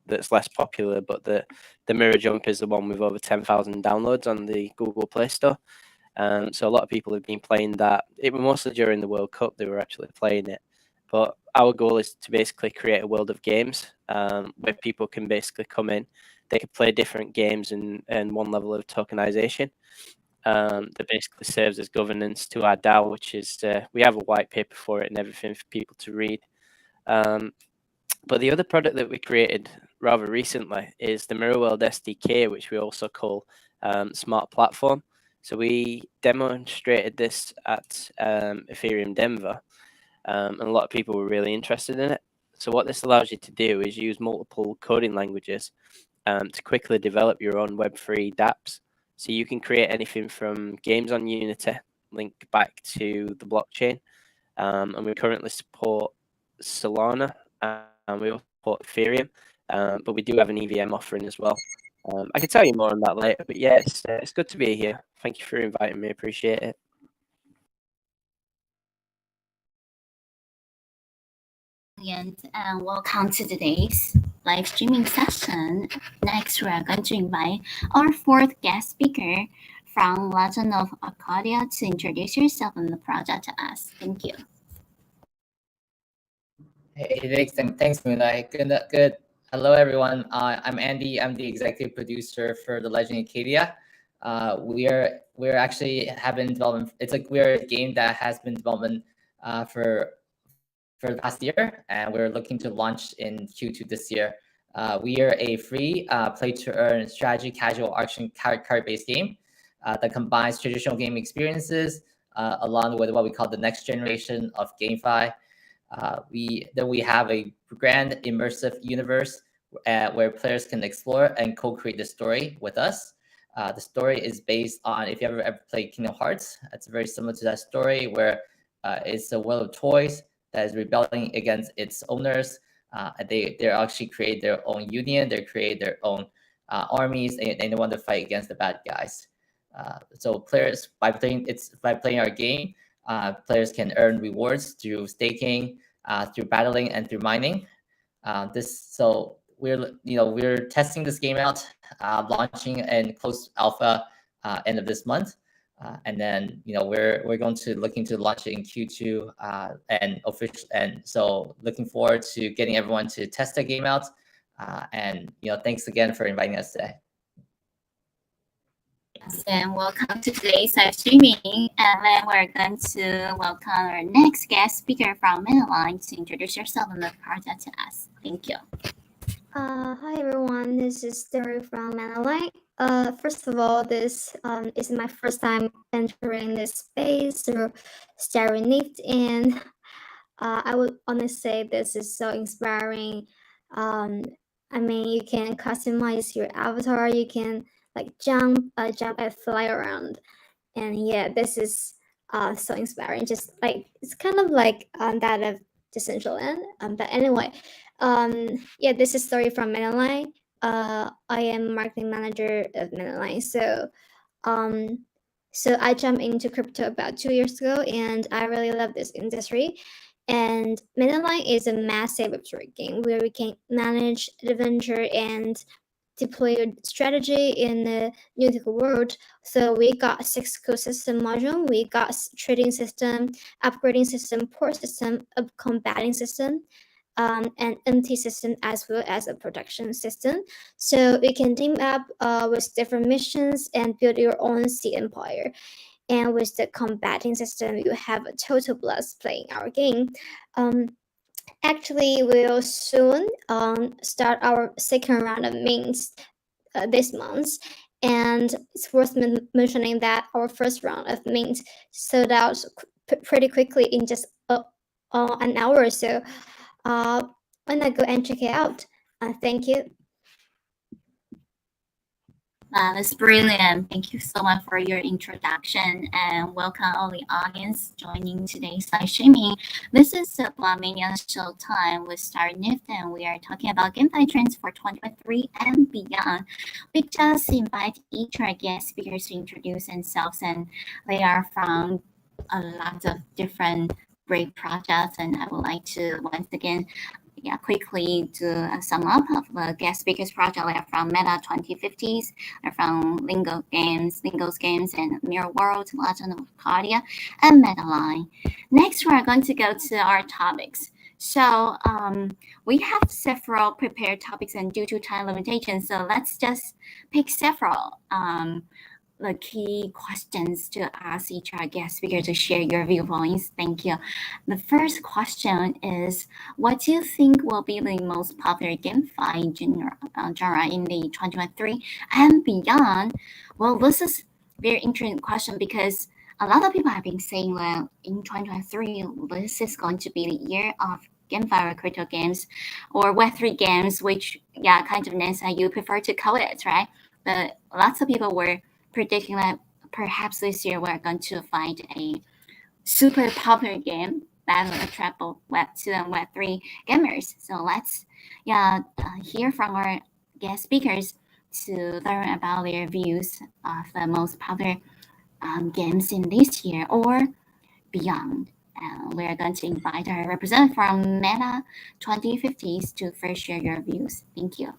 that's less popular, but the Mirror Jump is the one with over 10,000 downloads on the Google Play Store. So a lot of people have been playing that. It was mostly during the World Cup they were actually playing it. But our goal is to basically create a world of games where people can basically come in. They can play different games and one level of tokenization that basically serves as governance to our DAO, which is we have a white paper for it and everything for people to read. But the other product that we created rather recently is the Mirror World SDK, which we also call Smart Platform. So we demonstrated this at Ethereum Denver, and a lot of people were really interested in it. So what this allows you to do is use multiple coding languages to quickly develop your own Web3 dApps. So you can create anything from games on Unity, link back to the blockchain, and we currently support Solana, and we also support Ethereum, but we do have an EVM offering as well. I can tell you more on that later, but yeah, it's good to be here. Thank you for inviting me. Appreciate it. And welcome to today's live streaming session. Next, we are going to invite our fourth guest speaker from Legend of Arcadia to introduce yourself and the project to us. Thank you. Hey, thanks, Moonlight. Good. Hello, everyone. I'm Andy. I'm the executive producer for the Legend of Arcadia. We're actually having development. We're a game that has been development for the past year, and we're looking to launch in Q2 this year. We are a free play-to-earn strategy casual auction card-based game that combines traditional game experiences along with what we call the next generation of GameFi. We have a grand immersive universe where players can explore and co-create the story with us. The story is based on, if you ever played Kingdom Hearts, it's very similar to that story where it's a world of toys that is rebelling against its owners. They actually create their own union, they create their own armies, and they want to fight against the bad guys. So players, by playing our game, players can earn rewards through staking, through battling, and through mining. So we're testing this game out, launching in closed alpha end of this month. And then we're going to looking to launch it in Q2 and so looking forward to getting everyone to test the game out. And thanks again for inviting us today. Yes, and welcome to today's live streaming. And then we're going to welcome our next guest speaker from Mainline to introduce yourself and the project to us. Thank you. Hi everyone, this is Starry from Mainline. First of all, this is my first time entering this space through StarryNift, and I would honestly say this is so inspiring. I mean, you can customize your avatar, you can jump and fly around, and yeah, this is so inspiring. Just it's kind of like that of Decentraland. But anyway, yeah, this is Story from Mainline. I am marketing manager of Mainline. So I jumped into crypto about 2 years ago, and I really love this industry. And Mainline is a massive Web3 game where we can manage adventure and deploy your strategy in the new world. So we got 6 ecosystem module. We got trading system, upgrading system, port system, a combating system, and MT system, as well as a production system. So you can team up with different missions and build your own sea empire. And with the combating system, you have a total blast playing our game. Actually, we'll soon start our second round of mints this month. And it's worth mentioning that our first round of mints sold out pretty quickly in just an hour or so. Why not go and check it out? Thank you. That's brilliant. Thank you so much for your introduction, and welcome all the audience joining today's live streaming. This is the BlockMania Showtime with StarryNift, and we are talking about GameFi trends for 2023 and beyond. We just invite each of our guest speakers to introduce themselves, and they are from a lot of different great projects. And I would like to once again quickly do a sum up of the guest speakers project. Like from Meta 2050s, from Lingo's Games, and Mirror World, Legend of Arcadia, and Metaline. Next, we're going to go to our topics. So we have several prepared topics, and due to time limitations, so let's just pick several the key questions to ask each our guest speaker to share your viewpoints. Thank you. The first question is, what do you think will be the most popular GameFi genre in the 2023 and beyond? Well, this is a very interesting question because a lot of people have been saying, well, in 2023, this is going to be the year of GameFi or crypto games or Web3 games, which, kind of Nancy, you prefer to call it, right? But lots of people were predicting that perhaps this year we're going to find a super popular game that will attract both Web2 and Web3 gamers. So let's hear from our guest speakers to learn about their views of the most popular games in this year or beyond. We're going to invite our representative from Meta 2050s to first share your views. Thank you.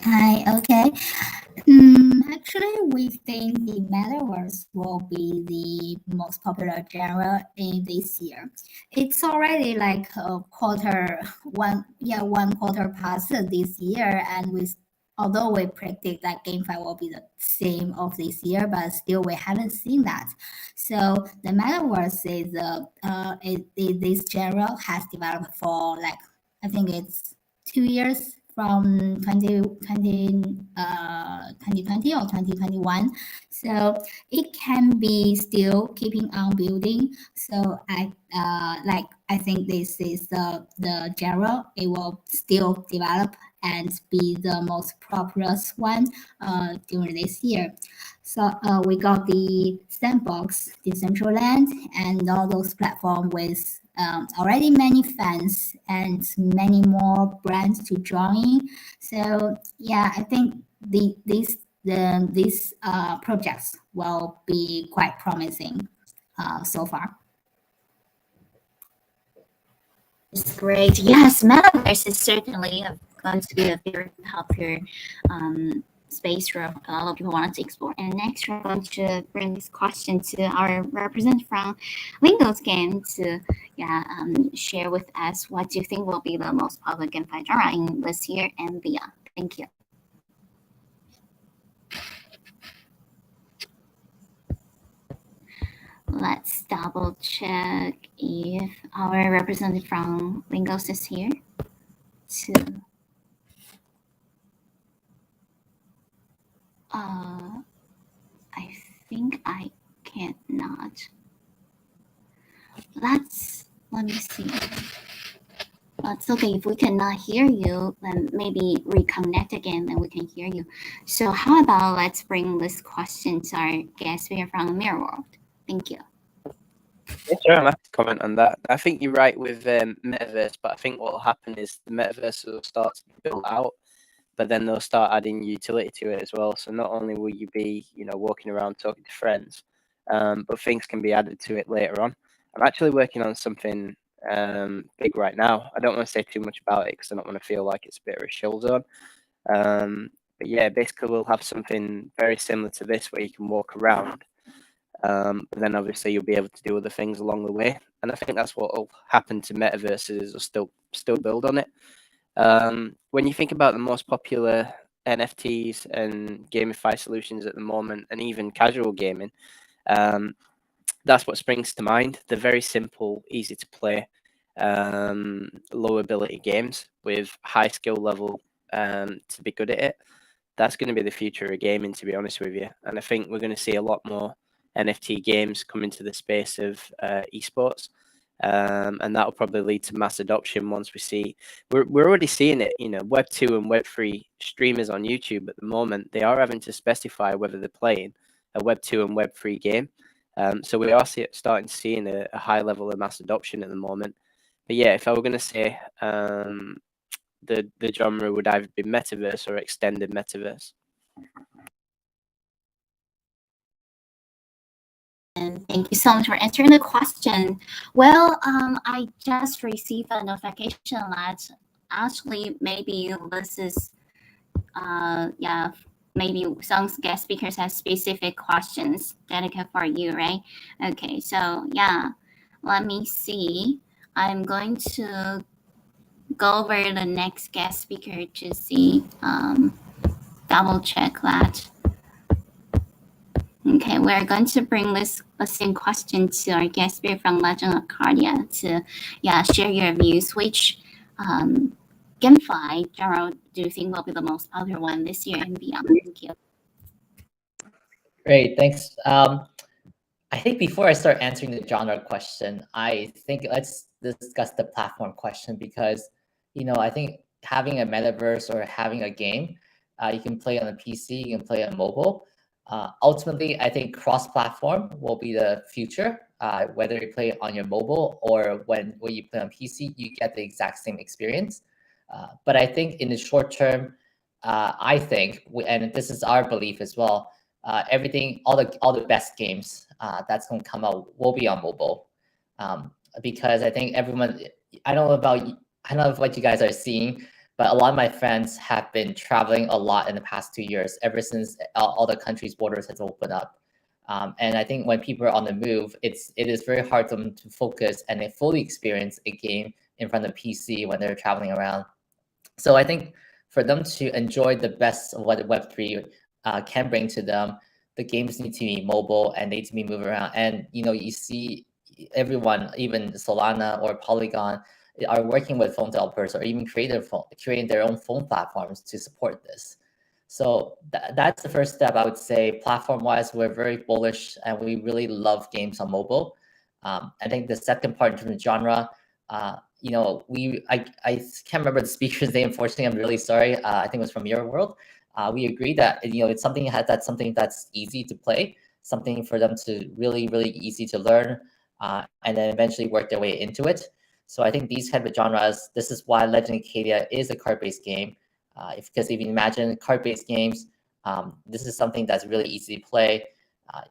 Hi, okay. Actually, we think the metaverse will be the most popular genre in this year. It's already like one quarter past this year, and although we predict that GameFi will be the same of this year, but still we haven't seen that. So the metaverse is this genre has developed for I think it's 2 years from 2020 or 2021. So it can be still keeping on building. So I think this is the genre. It will still develop and be the most prosperous one during this year. So we got the Sandbox, Decentraland, and all those platforms with already many fans and many more brands to join. So I think these projects will be quite promising so far. It's great. Yes, metaverse is certainly going to be a very popular space where a lot of people want to explore. And next, we're going to bring this question to our representative from Lingo's Game to share with us what do you think will be the most popular GameFi genre in this year and beyond. Thank you. Let's double check if our representative from Lingos is here. I think I cannot. Let me see. It's okay if we cannot hear you, then maybe reconnect again, then we can hear you. So how about let's bring this question to our guest speaker from Mirror World. Thank you. Yeah, sure, I'll have to comment on that. I think you're right with metaverse, but I think what will happen is the metaverse will start to be built out, but then they'll start adding utility to it as well. So not only will you be, walking around talking to friends, but things can be added to it later on. I'm actually working on something big right now. I don't want to say too much about it because I don't want to feel like it's a bit of a shill zone. But yeah, basically we'll have something very similar to this where you can walk around. But then obviously you'll be able to do other things along the way. And I think that's what will happen to metaverses, will still build on it. When you think about the most popular NFTs and GameFi solutions at the moment, and even casual gaming, that's what springs to mind. They're very simple, easy to play, low ability games with high skill level to be good at it. That's going to be the future of gaming, to be honest with you. And I think we're going to see a lot more NFT games come into the space of esports. And that will probably lead to mass adoption once we see. We're already seeing it. Web 2 and Web 3 streamers on YouTube at the moment, they are having to specify whether they're playing a Web 2 and Web 3 game. So we are starting to see a high level of mass adoption at the moment. But yeah, if I were going to say the genre would either be metaverse or extended metaverse. And thank you so much for answering the question. Well, I just received a notification that actually maybe this is, yeah, maybe some guest speakers have specific questions dedicated for you, right? Okay, so yeah, let me see. I'm going to go over the next guest speaker to see, double check that. Okay, we're going to bring this same question to our guest speaker from Legend of Cardia to, yeah, share your views. Which GameFi genre do you think will be the most popular one this year and beyond? Thank you. Great, thanks. I think before I start answering the genre question, I think let's discuss the platform question, because, I think having a metaverse or having a game, you can play on a PC, you can play on mobile. Ultimately, I think cross-platform will be the future. Whether you play on your mobile or when you play on PC, you get the exact same experience. But I think in the short term, I think, and this is our belief as well, everything, all the best games that's going to come out will be on mobile, because I think everyone. I don't know what you guys are seeing, but a lot of my friends have been traveling a lot in the past 2 years, ever since all the countries' borders has opened up. And I think when people are on the move, it is very hard for them to focus and they fully experience a game in front of PC when they're traveling around. So I think for them to enjoy the best of what Web3 can bring to them, the games need to be mobile and they need to be moving around. And you see everyone, even Solana or Polygon, are working with phone developers or even creating their own phone platforms to support this. So that's the first step, I would say. Platform-wise, we're very bullish and we really love games on mobile. I think the second part in terms of genre, I can't remember the speaker's name. Unfortunately, I'm really sorry. I think it was from your world. We agree that it's something that's easy to play, something for them to really, really easy to learn, and then eventually work their way into it. So I think these type of genres, this is why Legend of Acadia is a card-based game. Because if you imagine card-based games, this is something that's really easy to play,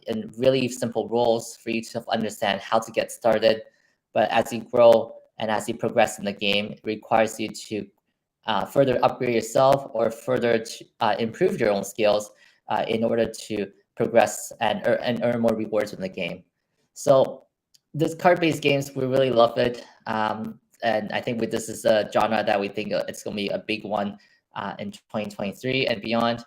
and really simple rules for you to understand how to get started. But as you grow and as you progress in the game, it requires you to further upgrade yourself or further to, improve your own skills in order to progress and earn more rewards in the game. So this card-based games, we really love it. And I think this is a genre that we think it's going to be a big one in 2023 and beyond.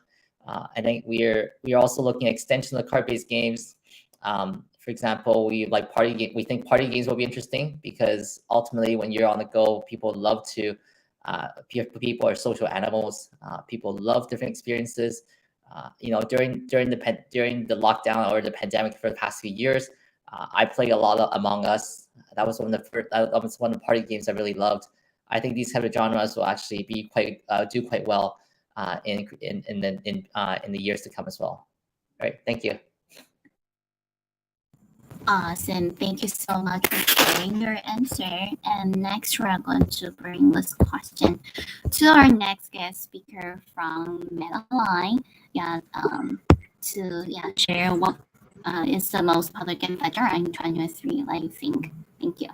I think we're also looking at extension of card-based games. For example, we think party games will be interesting, because ultimately when you're on the go, people love to, people are social animals. People love different experiences. During the lockdown or the pandemic for the past few years, I played a lot of Among Us. That was one of the party games I really loved. I think these type of genres will actually be do quite well in the years to come as well. All right, thank you. Awesome. Thank you so much for sharing your answer. And next, we're going to bring this question to our next guest speaker from MetaLine. To share what is the most popular game genre in 2023, like you think. Thank you.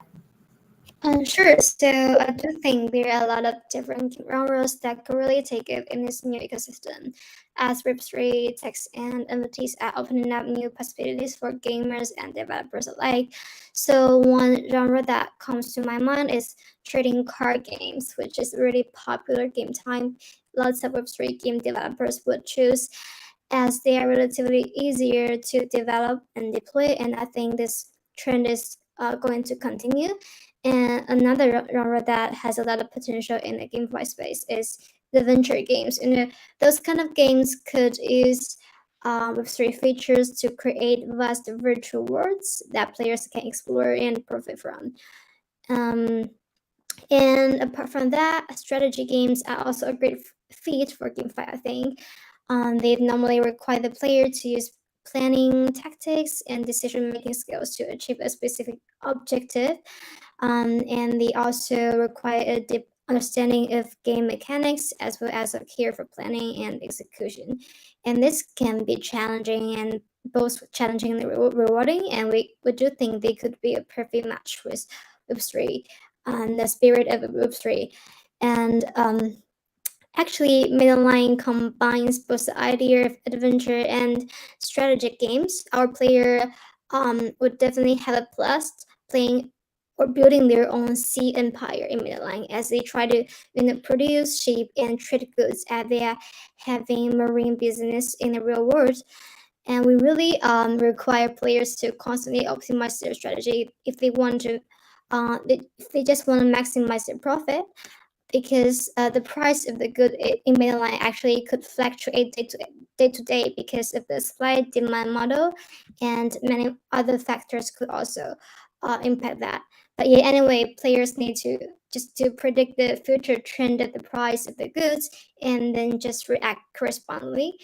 Sure. So I do think there are a lot of different genres that could really take it in this new ecosystem, as Web3, text, and NFTs are opening up new possibilities for gamers and developers alike. So one genre that comes to my mind is trading card games, which is a really popular game type. Lots of Web3 game developers would choose, as they are relatively easier to develop and deploy. And I think this trend is going to continue. And another genre that has a lot of potential in the GameFi space is the venture games. Those kind of games could use Web3 features to create vast virtual worlds that players can explore and profit from. And apart from that, strategy games are also a great fit for GameFi, I think. They normally require the player to use planning tactics and decision-making skills to achieve a specific objective. And they also require a deep understanding of game mechanics, as well as a care for planning and execution. And this can be challenging and both challenging and rewarding. And we do think they could be a perfect match with Web3 and the spirit of Web3. And actually, Mainline combines both the idea of adventure and strategic games. Our player would definitely have a blast playing or building their own sea empire in Mainline as they try to produce, shape, and trade goods as they are having marine business in the real world. And we really require players to constantly optimize their strategy if they want to. If they just want to maximize their profit, because the price of the good in mainline actually could fluctuate day to day because of the supply demand model, and many other factors could also impact that. But yeah, anyway, players need to just to predict the future trend of the price of the goods and then just react correspondingly.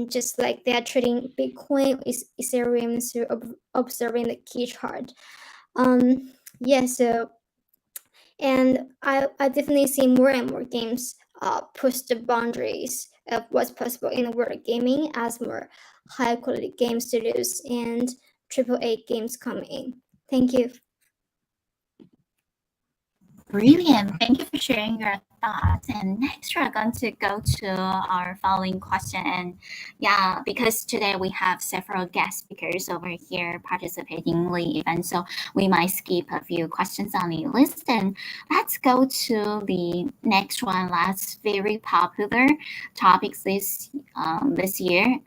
Just like they are trading Bitcoin, Ethereum through observing the key chart. Yeah, so and I definitely see more and more games push the boundaries of what's possible in the world of gaming as more high quality game studios and AAA games come in. Thank you. Brilliant. Thank you for sharing your thoughts. And next, we're going to go to our following question. And yeah, because today we have several guest speakers over here participating in the event, so we might skip a few questions on the list. And let's go to the next one. That's very popular topics this year.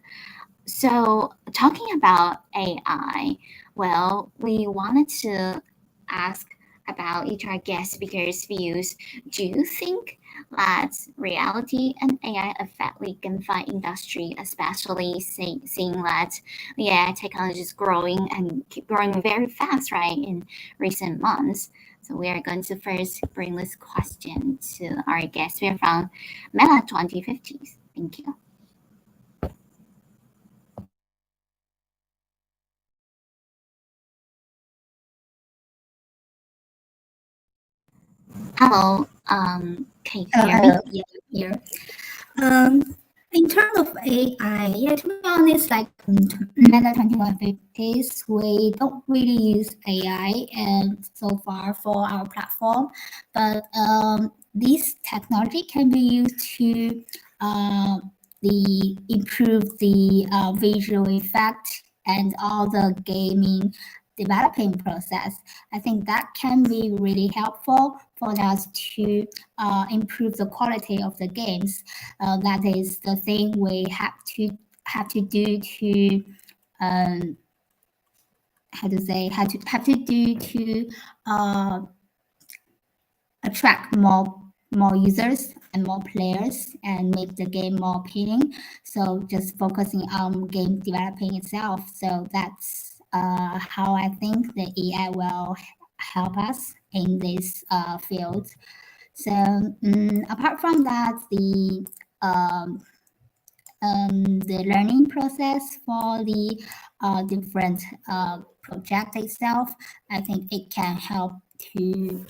So talking about AI, well, we wanted to ask about each of our guest speakers' views. Do you think that reality and AI affect the GameFi industry, especially seeing that the AI technology is growing and keep growing very fast, right, in recent months? So we are going to first bring this question to our guest. We are from Meta 2050s. Thank you. Hello, can you hear me? Yeah, here. In terms of AI, yeah, to be honest, like Meta 2150s, we don't really use AI and so far for our platform, but this technology can be used to improve the visual effect and all the gaming developing process. I think that can be really helpful for us to improve the quality of the games. That is the thing we have to do to have to do to attract more users and more players and make the game more appealing. So just focusing on game developing itself. So that's how I think the AI will help us in this field. So apart from that, the learning process for the different project itself, I think it can help to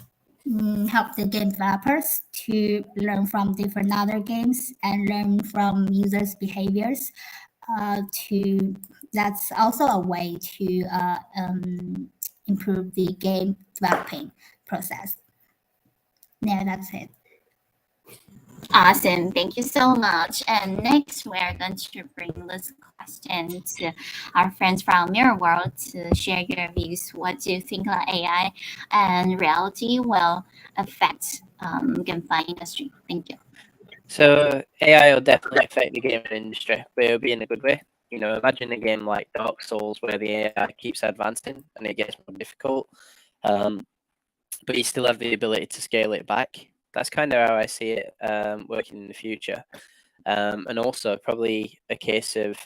help the game developers to learn from different other games and learn from users' behaviors. That's also a way to improve the game developing process. Yeah, that's it. Awesome. Thank you so much. And next, we're going to bring this question to our friends from Mirror World to share your views. What do you think that AI and reality will affect GameFi industry? Thank you. So AI will definitely affect the gaming industry, but it'll be in a good way. You know, imagine a game like Dark Souls where the AI keeps advancing and it gets more difficult, but you still have the ability to scale it back. That's kind of how I see it working in the future. And also probably a case of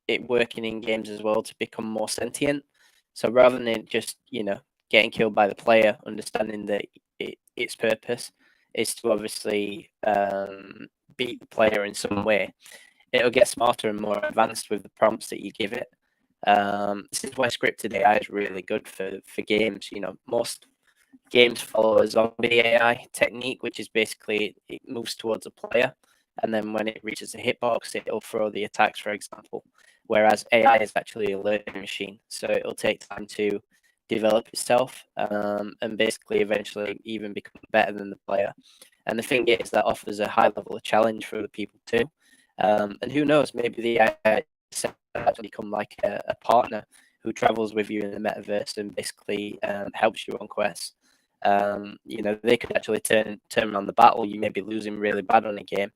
it working in games as well to become more sentient. So rather than it just, you know, getting killed by the player, understanding that its purpose is to obviously beat the player in some way, it'll get smarter and more advanced with the prompts that you give it. This is why scripted AI is really good for games. You know, most games follow a zombie AI technique, which is basically it moves towards a player, and then when it reaches a hitbox, it'll throw the attacks, for example. Whereas AI is actually a learning machine, so it'll take time to develop itself and basically eventually even become better than the player. And the thing is that offers a high level of challenge for the people too. And who knows, maybe the AI actually become like a partner who travels with you in the metaverse and basically helps you on quests. They could actually turn around the battle. You may be losing really bad on a game,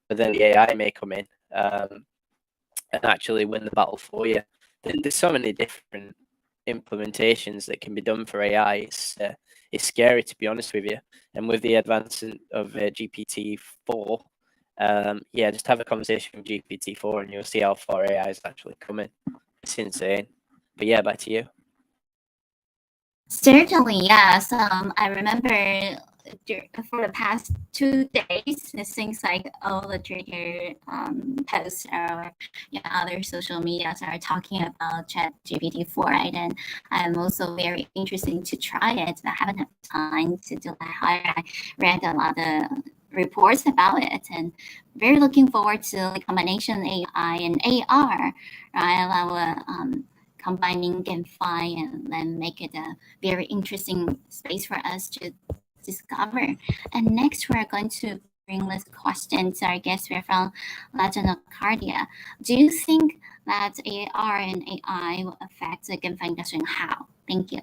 but then the AI may come in and actually win the battle for you. There's so many different implementations that can be done for AI. It's scary, to be honest with you. And with the advancement of GPT-4, just have a conversation with GPT-4 and you'll see how far AI is actually coming. It's insane. But yeah, back to you. Certainly, yes. I remember for the past 2 days, it seems like all the Twitter posts or other social medias are talking about ChatGPT-4, right? And I'm also very interested to try it, but I haven't had time to do that. I read a lot of reports about it and very looking forward to the combination AI and AR, right? Combining GameFi and then make it a very interesting space for us to discover. And next, we're going to bring this question to our guest. We're from Legend of Cardia. Do you think that AR and AI will affect the GameFi industry and how? Thank you.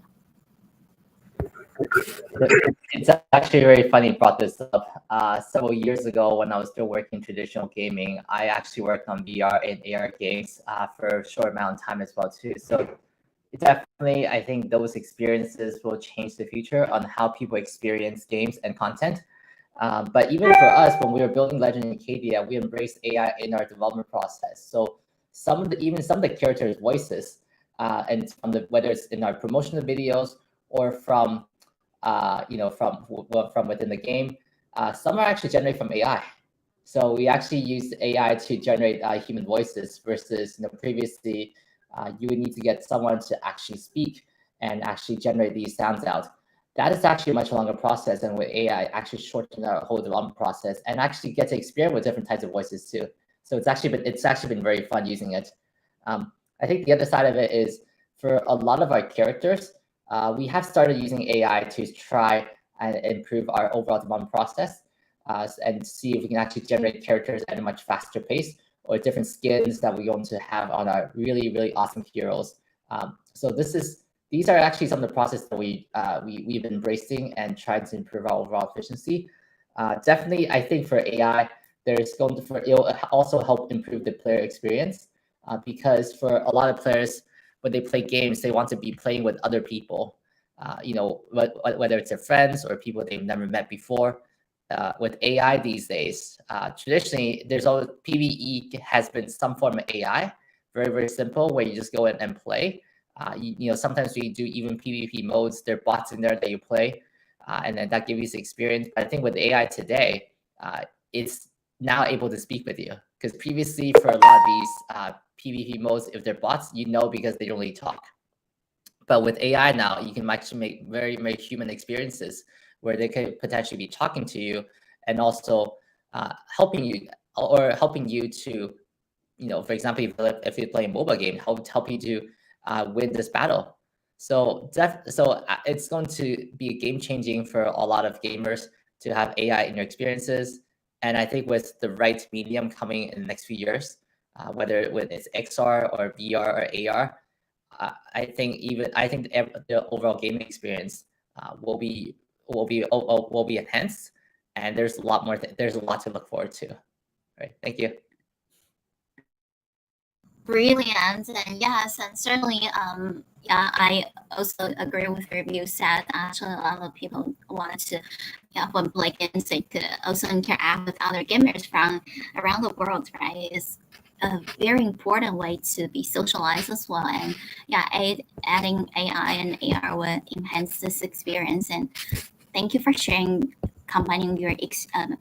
It's actually very funny you brought this up. Several years ago, when I was still working in traditional gaming, I actually worked on VR and AR games for a short amount of time as well too. So definitely, I think those experiences will change the future on how people experience games and content. But even for us, when we were building Legend in Acadia, we embraced AI in our development process. So some of the characters' voices, and whether it's in our promotional videos or from within the game, some are actually generated from AI. So we actually used AI to generate human voices versus previously you would need to get someone to actually speak and actually generate these sounds out. That is actually a much longer process, and with AI, actually shorten our whole development process and actually get to experiment with different types of voices too. So it's actually been very fun using it. I think the other side of it is for a lot of our characters, we have started using AI to try and improve our overall development process and see if we can actually generate characters at a much faster pace or different skins that we're going to have on our really, really awesome heroes. So these are actually some of the processes that we've been embracing and trying to improve our overall efficiency. Definitely, I think for AI, it'll also help improve the player experience because for a lot of players, when they play games, they want to be playing with other people, whether it's their friends or people they've never met before. With AI these days, traditionally, there's always PvE has been some form of AI, very, very simple, where you just go in and play. Sometimes we do even PvP modes. There are bots in there that you play, and then that gives you the experience. But I think with AI today, it's now able to speak with you because previously for a lot of these PvP modes, if they're bots, because they don't really talk. But with AI now, you can actually make very, very human experiences where they could potentially be talking to you and also helping you to, for example, if you play a mobile game, help you to win this battle. So it's going to be game changing for a lot of gamers to have AI in your experiences. And I think with the right medium coming in the next few years, whether it's XR or VR or AR, I think the overall gaming experience will be enhanced, and there's a lot to look forward to. All right, thank you. Brilliant, and yes, and certainly, I also agree with your views that actually a lot of people wanted to, when play games, they could also interact with other gamers from around the world, right? It's a very important way to be socialized as well, and adding AI and AR will enhance this experience. And thank you for sharing, combining your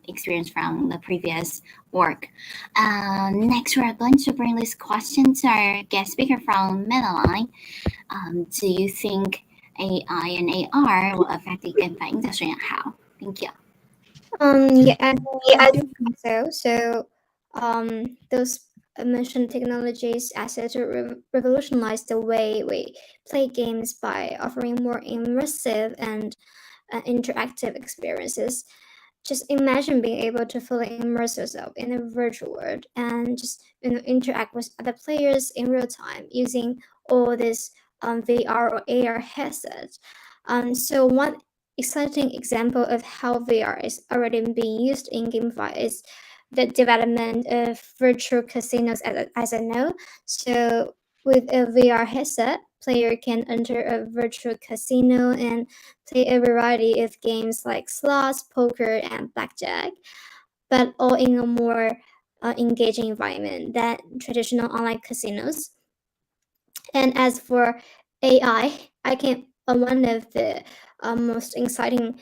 experience from the previous work. Next, we're going to bring this question to our guest speaker from Metaline. Do you think AI and AR will affect the GameFi industry and how? Thank you. Yeah, I do think so. So, those mentioned technologies as to revolutionize the way we play games by offering more immersive and interactive experiences. Just imagine being able to fully immerse yourself in a virtual world and just interact with other players in real time using all this VR or AR headsets. So one exciting example of how VR is already being used in GameFi is the development of virtual casinos, as I know. So with a VR headset, player can enter a virtual casino and play a variety of games like slots, poker, and blackjack, but all in a more engaging environment than traditional online casinos. And as for I can one of the most exciting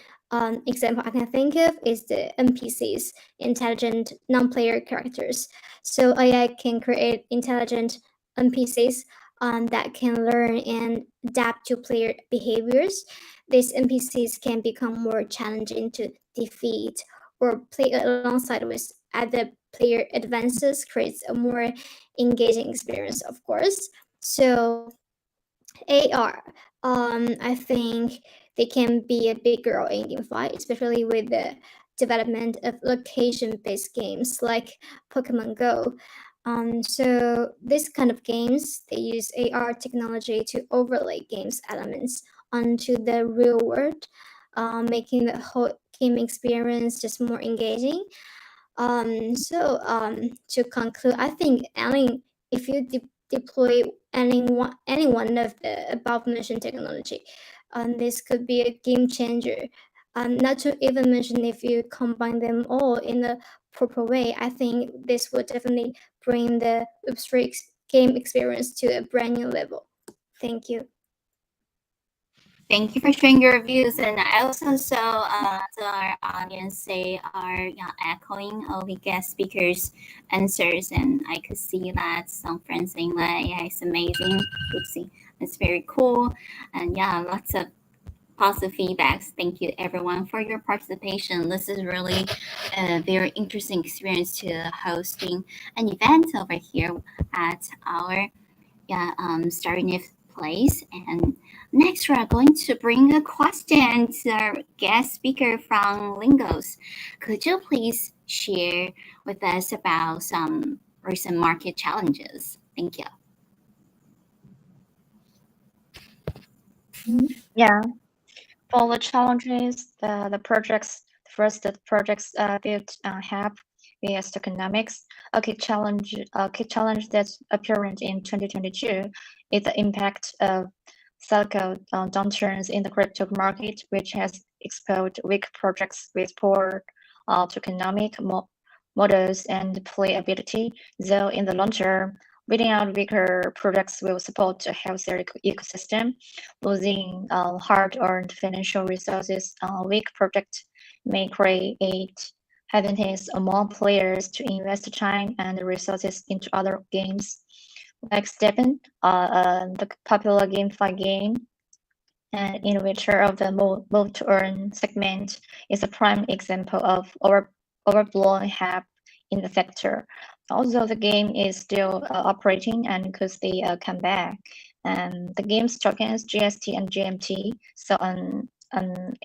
example I can think of is the NPCs, intelligent non-player characters. So AI can create intelligent NPCs that can learn and adapt to player behaviors. These NPCs can become more challenging to defeat or play alongside with other player advances, creates a more engaging experience, of course. So AR, I think they can be a big role in GameFi, especially with the development of location-based games like Pokemon Go. So this kind of games they use AR technology to overlay games elements onto the real world, making the whole game experience just more engaging. To conclude, I think if you deploy any one of the above mentioned technology, this could be a game changer. Not to even mention if you combine them all in a proper way, I think this would definitely bring the Web3 game experience to a brand new level. Thank you. Thank you for sharing your views, and I also saw our audience they are echoing all the guest speakers' answers, and I could see that some friends saying that AI is amazing. Oopsie, it's very cool, and lots of positive feedbacks. Thank you everyone for your participation. This is really a very interesting experience to hosting an event over here at our StarryNift place. And next, we're going to bring a question to our guest speaker from Lingos. Could you please share with us about some recent market challenges? Thank you. Yeah, for the challenges, the projects built have various tokenomics. A key challenge that's apparent in 2022 is the impact of cyclical downturns in the crypto market, which has exposed weak projects with poor tokenomic models and playability. Though in the long term, weeding out weaker products will support a healthier ecosystem. Losing hard-earned financial resources on weak projects may create hesitance among players to invest time and resources into other games. Like Steppen, the popular GameFi game, and innovator of the move to earn segment, is a prime example of overblown hype in the sector. Although the game is still operating and could see a comeback, and the game's tokens GST and GMT saw an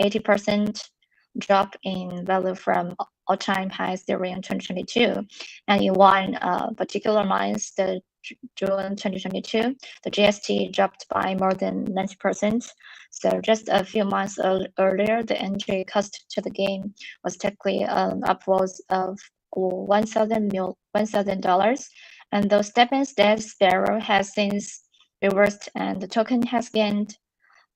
80% drop in value from all-time highs during 2022. And in one particular month, the June 2022, the GST dropped by more than 90%. So just a few months earlier, the entry cost to the game was technically upwards of $1,000. And though Steppen's death spiral has since reversed and the token has gained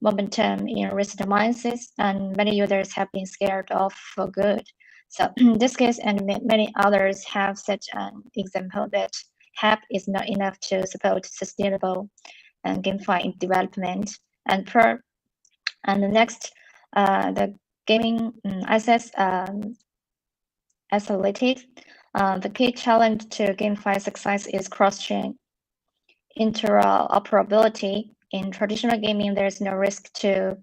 momentum in recent months, and many users have been scared off for good. So this case and many others have set an example that hype is not enough to support sustainable and GameFi development. And the next, the gaming assets isolated. The key challenge to GameFi success is cross-chain interoperability. in traditional gaming, there's no risk to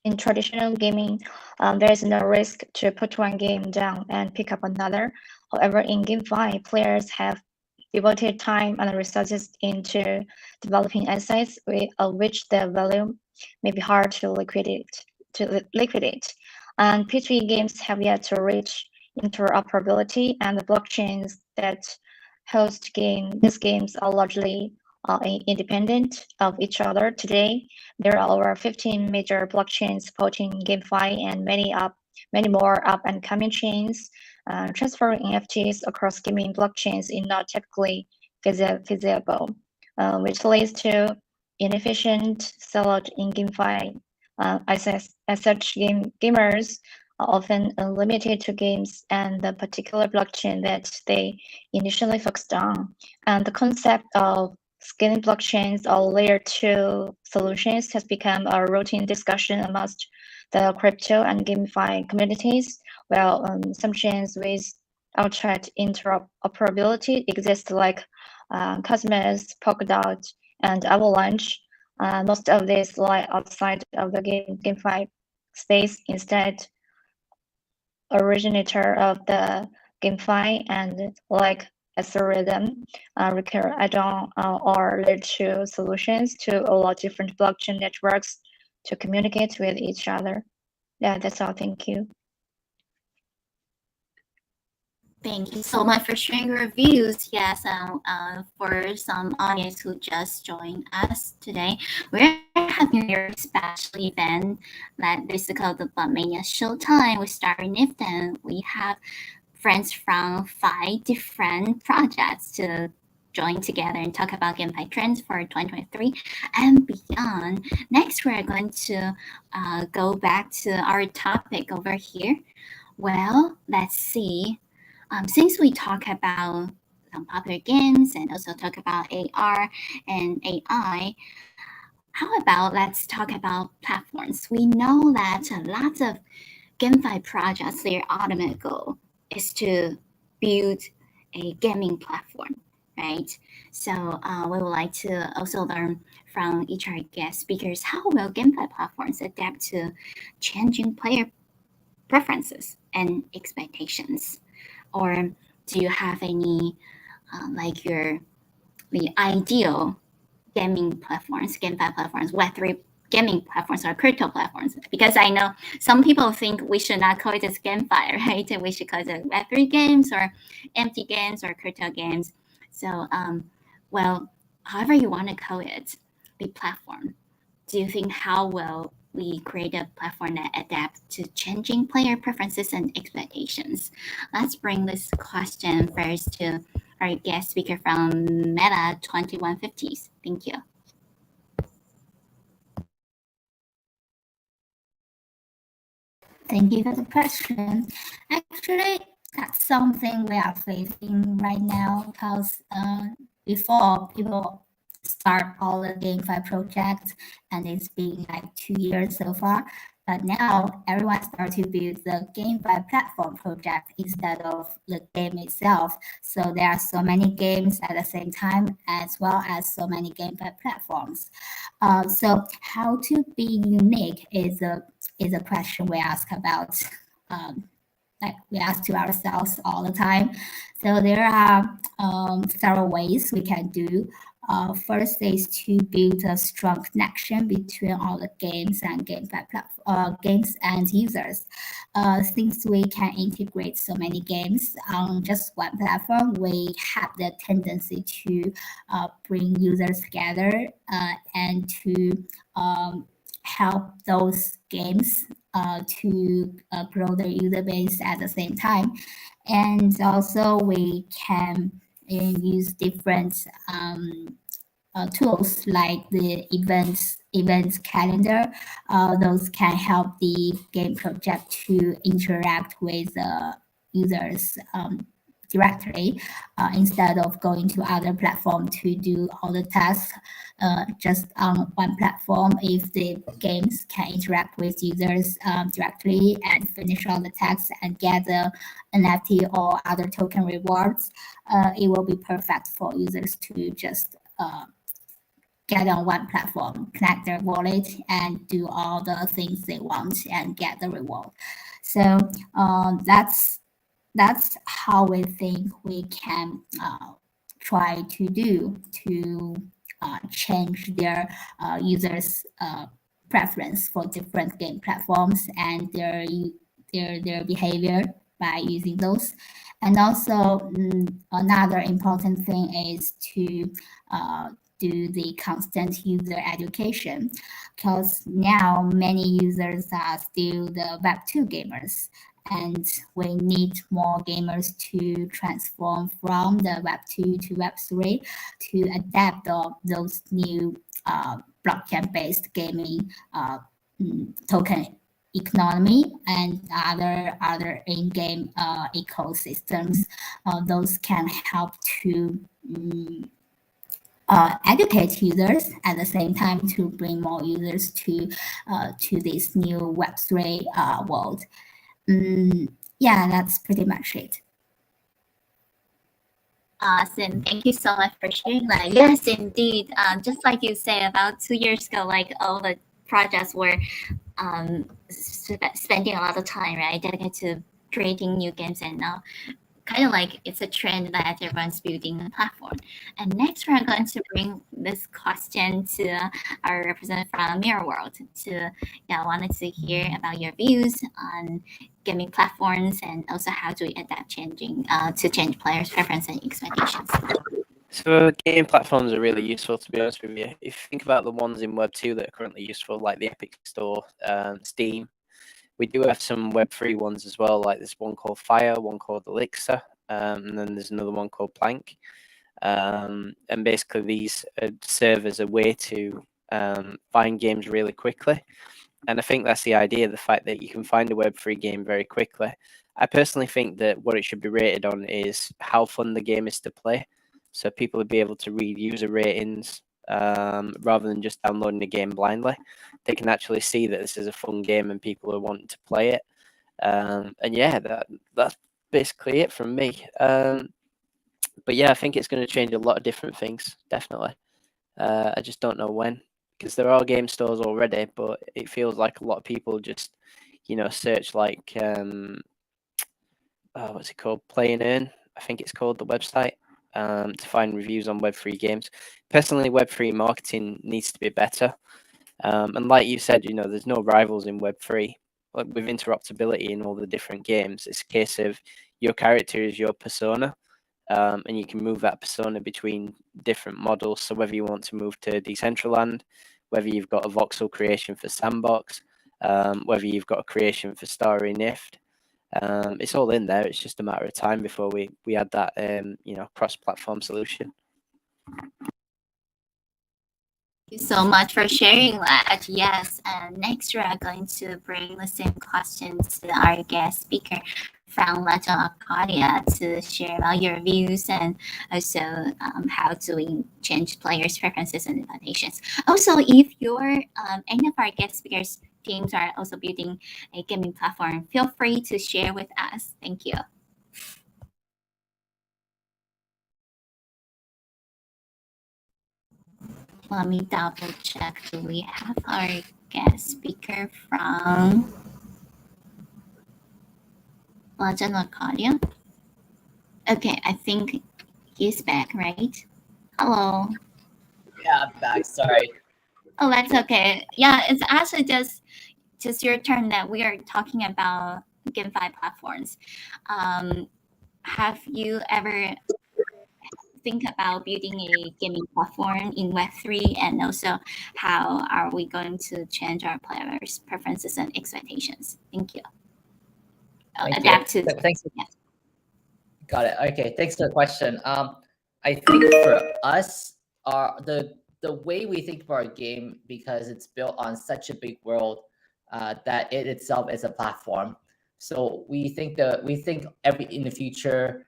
in traditional gaming, there is no risk to put one game down and pick up another. However, in GameFi, players have devoted time and resources into developing assets of which the value may be hard to liquidate. And P3 games have yet to reach interoperability, and the blockchains that host these games are largely independent of each other. Today, there are over 15 major blockchains supporting GameFi and many more up-and-coming chains. Transferring NFTs across gaming blockchains is not typically feasible, which leads to inefficient sellout in GameFi. As such, gamers are often limited to games and the particular blockchain that they initially focused on. And the concept of scaling blockchains or layer 2 solutions has become a routine discussion amongst the crypto and GameFi communities. Well, some chains with outright interoperability exist, like Cosmos, Polkadot, and Avalanche. Most of these lie outside of the GameFi space. Instead, originator of the GameFi and like Ethereum require add-on or layer 2 solutions to allow different blockchain networks to communicate with each other. Yeah, that's all. Thank you. Thank you so much for sharing your views. Yes, for some audience who just joined us today, we're having a very special event that is called the BlockMania Showtime with StarryNift, and we have friends from 5 different projects to join together and talk about GameFi trends for 2023 and beyond. Next, we're going to go back to our topic over here. Well, let's see. Since we talk about some popular games and also talk about AR and AI, how about let's talk about platforms? We know that lots of GameFi projects, their ultimate goal is to build a gaming platform, right? So we would like to also learn from each of our guest speakers, how will GameFi platforms adapt to changing player preferences and expectations? Or do you have any the ideal gaming platforms, GameFi platforms, Web3 gaming platforms or crypto platforms? Because I know some people think we should not call it as GameFi, right? And we should call it Web3 games or empty games or crypto games. So, well, however you want to call it, the platform, do you think how will we create a platform that adapts to changing player preferences and expectations? Let's bring this question first to our guest speaker from Meta 2150s. Thank you. Thank you for the question. Actually, that's something we are facing right now because before people start all the GameFi projects, and it's been like 2 years so far. But now everyone starts to build the GameFi platform project instead of the game itself. So there are so many games at the same time, as well as so many GameFi platforms. So how to be unique is a question we ask about. Like we ask to ourselves all the time. So there are several ways we can do. First is to build a strong connection between all the games and games and users. Since we can integrate so many games on just one platform, we have the tendency to bring users together and to help those games to grow their user base at the same time. And also we can use different tools like the events calendar. Those can help the game project to interact with users directly instead of going to other platform to do all the tasks just on one platform. If the games can interact with users directly and finish all the tasks and get the NFT or other token rewards, it will be perfect for users to just get on one platform, connect their wallet, and do all the things they want and get the reward. So that's how we think we can try to do to change their users' preference for different game platforms and their behavior by using those. And also another important thing is to do the constant user education, because now many users are still the Web2 gamers, and we need more gamers to transform from the Web2 to Web3 to adapt those new blockchain-based gaming token economy and other in-game ecosystems. Those can help to educate users at the same time to bring more users to this new Web3 world. Yeah, that's pretty much it. Awesome. Thank you so much for sharing that. Yes, indeed. Just like you said, about 2 years ago, like all the projects were spending a lot of time, right, dedicated to creating new games, and now kind of like it's a trend that everyone's building a platform. And next, we're going to bring this question to our representative from Mirror World. Wanted to hear about your views on gaming platforms and also how do we adapt to change players' preference and expectations. So game platforms are really useful, to be honest with you. If you think about the ones in Web2 that are currently useful, like the Epic Store, Steam, we do have some Web3 ones as well, like there's one called Fire, one called Elixir, and then there's another one called Plank. And basically these serve as a way to find games really quickly. And I think that's the idea, the fact that you can find a Web3 game very quickly. I personally think that what it should be rated on is how fun the game is to play. So people would be able to read user ratings rather than just downloading the game blindly. They can actually see that this is a fun game and people are wanting to play it. And yeah, that's basically it from me. But yeah, I think it's going to change a lot of different things, definitely. I just don't know when, because there are game stores already, but it feels like a lot of people just, search like, what's it called? Play and Earn, I think it's called, the website, to find reviews on Web3 games. Personally, Web3 marketing needs to be better. And like you said, there's no rivals in Web3. Like with interoperability in all the different games, it's a case of your character is your persona, and you can move that persona between different models. So whether you want to move to Decentraland, whether you've got a voxel creation for Sandbox, whether you've got a creation for StarryNift, it's all in there. It's just a matter of time before we add that cross-platform solution. Thank you so much for sharing that. Yes, and next we are going to bring the same question to our guest speaker from Legend of Arcadia to share about your views and also how do we change players' preferences and expectations. Also, if any of our guest speakers teams are also building a gaming platform, feel free to share with us. Thank you. Let me double check. Do we have our guest speaker from Legend of Arcadia? Okay, I think he's back, right? Hello. Yeah, I'm back. Sorry. Oh, that's okay. Yeah, it's actually just your turn that we are talking about GameFi platforms. Have you ever think about building a gaming platform in Web3, and also how are we going to change our players' preferences and expectations? Thank you. Thanks. Yeah. Got it. Okay, thanks for the question. I think for us, the way we think of our game, because it's built on such a big world, that it itself is a platform. So we think in the future,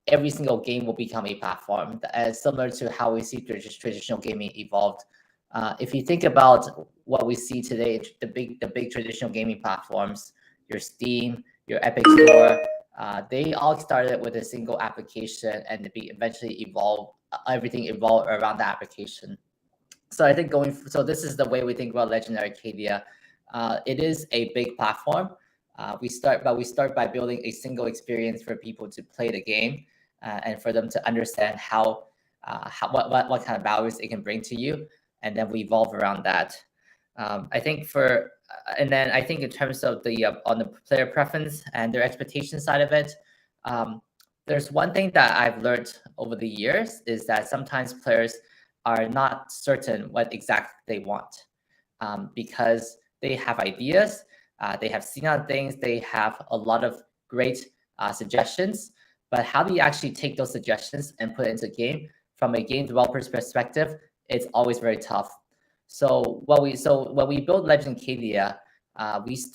every single game will become a platform, similar to how we see traditional gaming evolved. If you think about what we see today, the big traditional gaming platforms, your Steam, your Epic Store, they all started with a single application, and eventually everything evolved around the application. So I think this is the way we think about Legendary Arcadia. It is a big platform. We start by building a single experience for people to play the game, and for them to understand what kind of values it can bring to you, and then we evolve around that. I think in terms of on the player preference and their expectation side of it, there's one thing that I've learned over the years is that sometimes players are not certain what exactly they want, because they have ideas, they have seen other things, they have a lot of great suggestions, but how do you actually take those suggestions and put it into a game? From a game developer's perspective, it's always very tough. So when we built Legend Arcadia,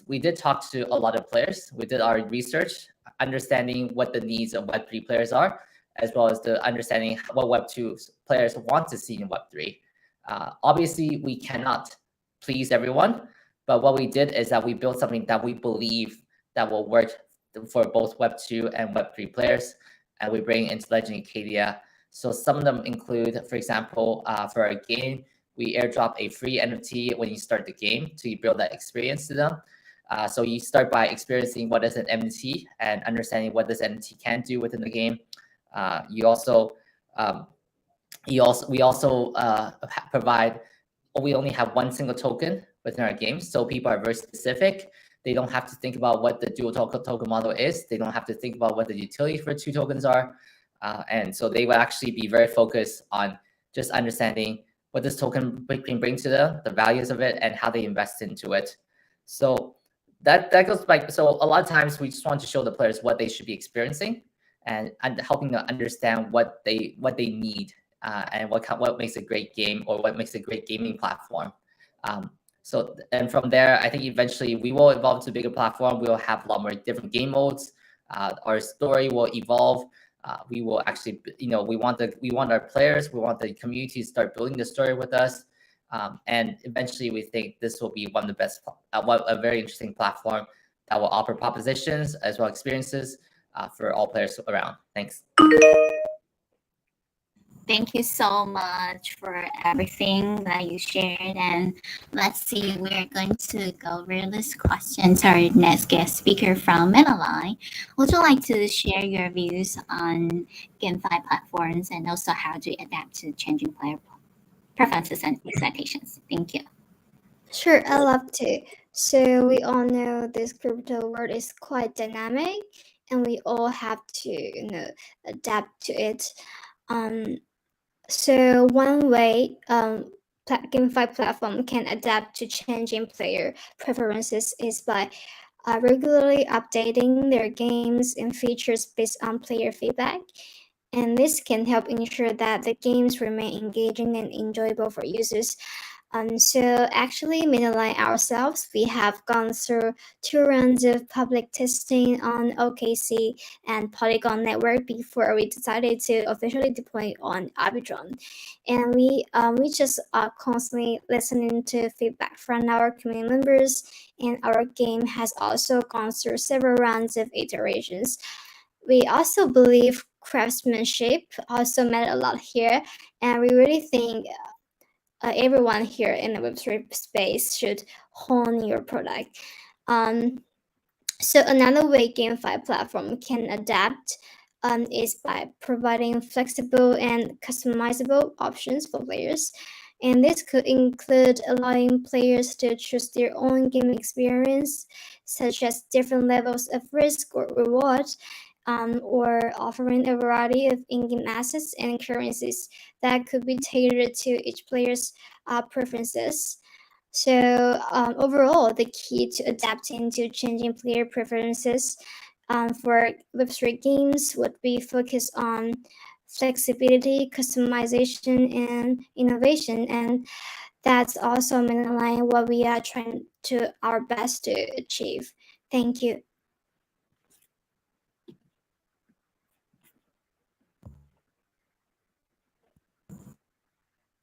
we did talk to a lot of players. We did our research, understanding what the needs of Web3 players are, as well as the understanding what Web2 players want to see in Web3. Obviously, we cannot please everyone, but what we did is that we built something that we believe that will work for both Web2 and Web3 players, and we bring into Legend Arcadia. So some of them include, for example, for a game, we airdrop a free NFT when you start the game to build that experience to them. So you start by experiencing what is an NFT and understanding what this NFT can do within the game. We also provide. We only have one single token within our game, so people are very specific. They don't have to think about what the dual token model is. They don't have to think about what the utility for 2 tokens are, and so they will actually be very focused on just understanding what this token can bring to them, the values of it, and how they invest into it. So that goes back. So a lot of times we just want to show the players what they should be experiencing, and helping them understand what they need, and what makes a great game, or what makes a great gaming platform. And from there, I think eventually we will evolve to a bigger platform. We will have a lot more different game modes. Our story will evolve. We will actually, we want our players, we want the community to start building the story with us. And eventually we think this will be one of the best, a very interesting platform that will offer propositions as well as experiences for all players around. Thanks. Thank you so much for everything that you shared. And let's see, we're going to go over this question to our next guest speaker from Menalai. Would you like to share your views on GameFi platforms and also how to adapt to changing player preferences and expectations? Thank you. Sure, I love to. So we all know this crypto world is quite dynamic, and we all have to, adapt to it. So one way GameFi platform can adapt to changing player preferences is by regularly updating their games and features based on player feedback. And this can help ensure that the games remain engaging and enjoyable for users. So actually, Midnight ourselves, we have gone through 2 rounds of public testing on OKC and Polygon network before we decided to officially deploy on Arbitron. And we just are constantly listening to feedback from our community members, and our game has also gone through several rounds of iterations. We also believe craftsmanship also matters a lot here, and we really think everyone here in the Web3 space should hone your product. So another way GameFi platform can adapt is by providing flexible and customizable options for players. And this could include allowing players to choose their own game experience, such as different levels of risk or reward, or offering a variety of in-game assets and currencies that could be tailored to each player's preferences. So overall, the key to adapting to changing player preferences for Web3 games would be focused on flexibility, customization, and innovation. And that's also in line what we are trying to our best to achieve. Thank you.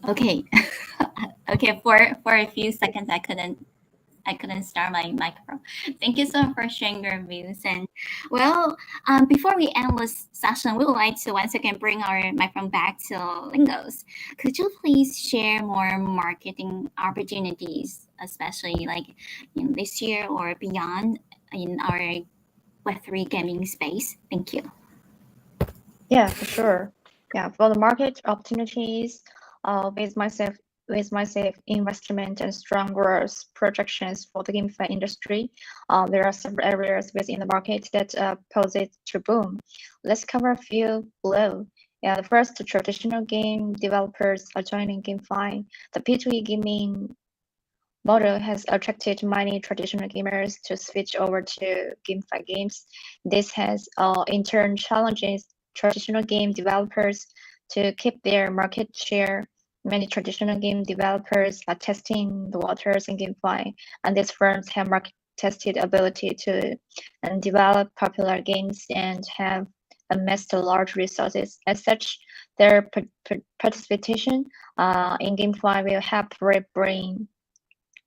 Okay. Okay, for a few seconds I couldn't start my microphone. Thank you so much for sharing your views. And well, before we end this session, we would like to once again bring our microphone back to Lingos. Could you please share more marketing opportunities, especially like in this year or beyond in our Web3 gaming space? Thank you. Yeah, for sure. Yeah, for the market opportunities, with massive investment and strong growth projections for the GameFi industry, there are several areas within the market that pose it to boom. Let's cover a few below. Yeah, the first, traditional game developers are joining GameFi. The P2E gaming model has attracted many traditional gamers to switch over to GameFi games. This has in turn challenges traditional game developers to keep their market share. Many traditional game developers are testing the waters in GameFi, and these firms have market tested ability to develop popular games and have amassed large resources. As such, their participation in GameFi will help bring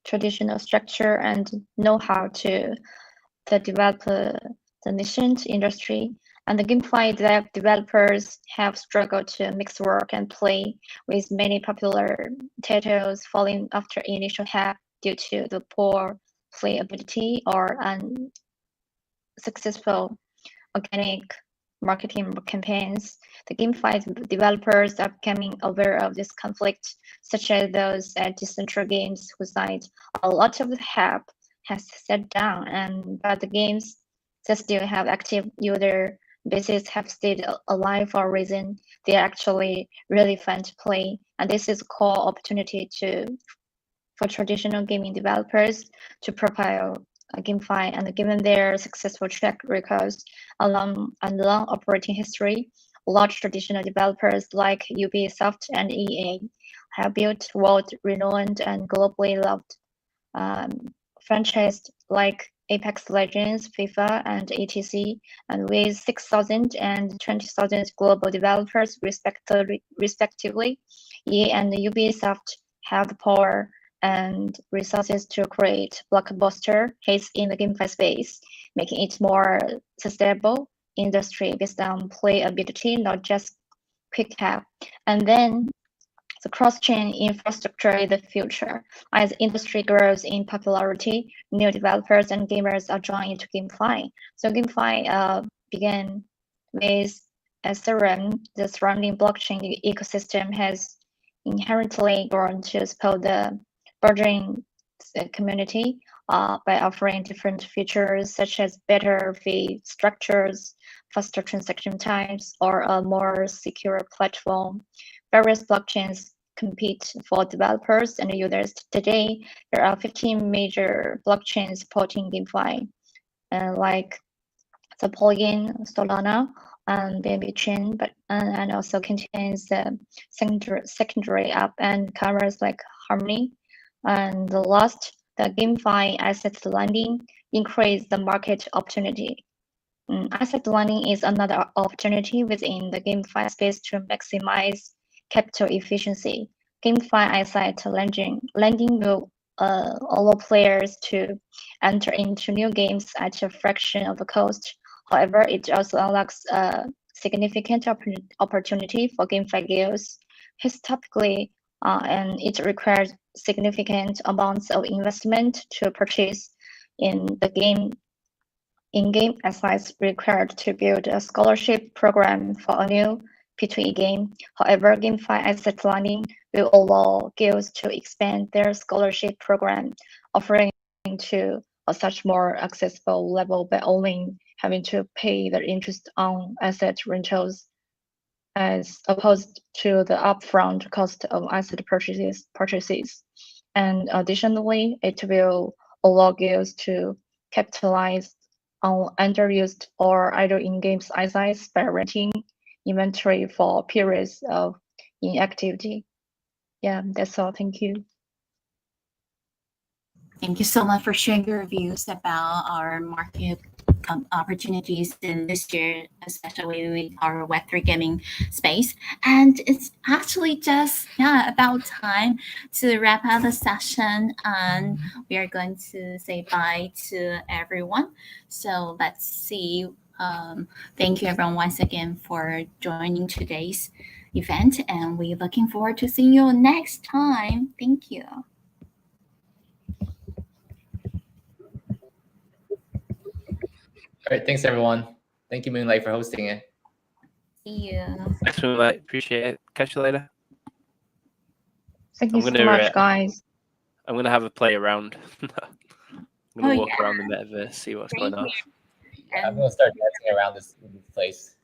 traditional structure and know-how to the developer, the nascent industry. And the GameFi developers have struggled to mix work and play, with many popular titles falling after initial hype due to the poor playability or unsuccessful organic marketing campaigns. The GameFi developers are becoming aware of this conflict, such as those at Decentral Games who cite a lot of the hype has set down, but the games that still have active user bases have stayed alive for a reason. They are actually really fun to play, and this is a core opportunity for traditional gaming developers to propel GameFi, and given their successful track records and long operating history, large traditional developers like Ubisoft and EA have built world-renowned and globally loved franchises like Apex Legends, FIFA, and etc. And with 6,000 and 20,000 global developers respectively, EA and Ubisoft have the power and resources to create blockbuster hits in the GameFi space, making it more sustainable industry based on playability, not just quick hype. And then the cross-chain infrastructure is the future. As the industry grows in popularity, new developers and gamers are joining into GameFi. So GameFi began with Ethereum. The surrounding blockchain ecosystem has inherently grown to support the burgeoning community by offering different features such as better fee structures, faster transaction times, or a more secure platform. Various blockchains compete for developers and users. Today, there are 15 major blockchains supporting GameFi, like the Polygon, Solana, and BNB chain, and also contains the secondary app and covers like Harmony. And the last, the GameFi asset lending increase the market opportunity. Asset lending is another opportunity within the GameFi space to maximize capital efficiency. GameFi asset lending will allow players to enter into new games at a fraction of the cost. However, it also unlocks a significant opportunity for GameFi guilds. Historically, and it requires significant amounts of investment to purchase in-game assets required to build a scholarship program for a new P2E game. However, GameFi asset lending will allow guilds to expand their scholarship program, offering to such more accessible level by only having to pay the interest on asset rentals, as opposed to the upfront cost of asset purchases. And additionally, it will allow guilds to capitalize on underused or idle in-game assets by renting inventory for periods of inactivity. Yeah, that's all. Thank you. Thank you so much for sharing your views about our market opportunities in this year, especially with our Web3 gaming space. And it's actually just about time to wrap up the session, and we are going to say bye to everyone. So let's see. Thank you everyone once again for joining today's event, and we're looking forward to seeing you next time. Thank you. All right, thanks everyone. Thank you, Moonlight, for hosting it. See you. Thanks, Moonlight. Appreciate it. Catch you later. Thank you I'm so gonna, much, guys. I'm gonna have a play around. I'm gonna walk yeah. around the metaverse, see what's going on. I'm gonna start dancing around this place.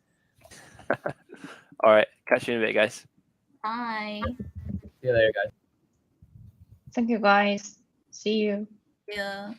All right, catch you in a bit, guys. Bye. See you later, guys. Thank you, guys. See you. See you.